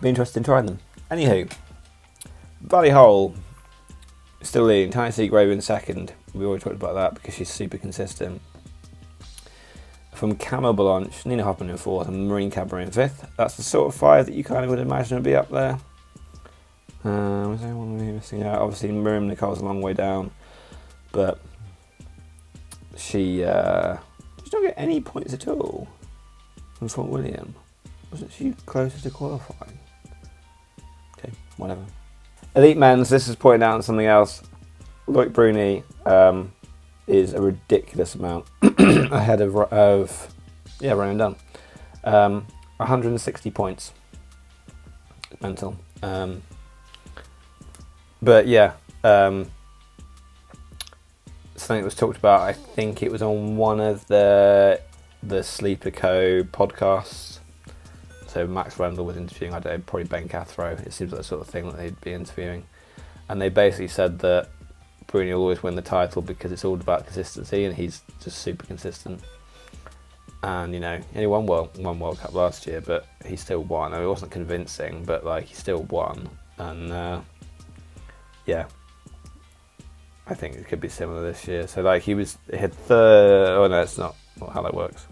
be interested in trying them. Anywho, Valley Hull still leading. Tiny Seagrave in second. We already talked about that because she's super consistent. From Camel Blanche, Nina Hoppman in fourth and Marine Cabaret in fifth. That's the sort of 5 that you kind of would imagine would be up there. Was anyone missing out? Obviously Miriam Nicole's a long way down, but she did not get any points at all from Fort William. Wasn't she closer to qualifying? Okay, whatever. Elite men's, this is pointing out on something else. Loic Bruni is a ridiculous amount ahead of Ronan Dunn. 160 points. Mental. But yeah, something that was talked about, I think it was on one of the Sleeper Co podcasts. So Max Rendell was interviewing, I don't know, probably Ben Cathro. It seems like the sort of thing that they'd be interviewing. And they basically said that Bruni will always win the title because it's all about consistency, and he's just super consistent. And you know, he only won World Cup last year, but he still won. I mean, it wasn't convincing, but like he still won. And yeah, I think it could be similar this year. So like he had third. Oh no, it's not how that works.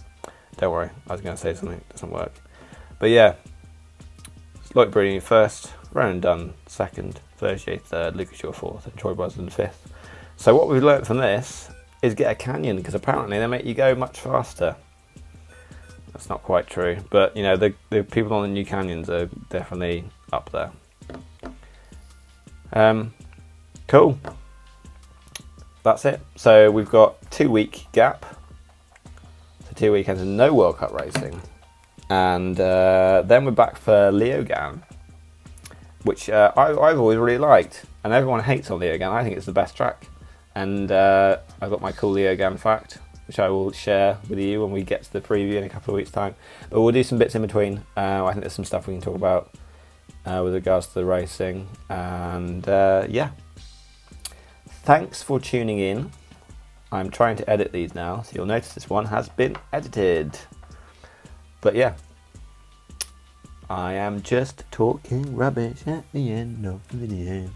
Don't worry, I was going to say something. It doesn't work. But yeah, Loic Bruni first, Ronan Dunn second, Vergier third, Lucas Shaw fourth, and Troy Brosnan fifth. So what we've learnt from this is get a canyon, because apparently they make you go much faster. That's not quite true, but you know the people on the new canyons are definitely up there. Cool. That's it. So we've got 2-week gap. So 2 weekends and no World Cup racing. And then we're back for Leogan, which I've always really liked. And everyone hates on Leogan. I think it's the best track. And I've got my cool Leogan fact, which I will share with you when we get to the preview in a couple of weeks' time. But we'll do some bits in between. I think there's some stuff we can talk about with regards to the racing. And yeah. Thanks for tuning in. I'm trying to edit these now, so you'll notice this one has been edited. But yeah, I am just talking rubbish at the end of the video.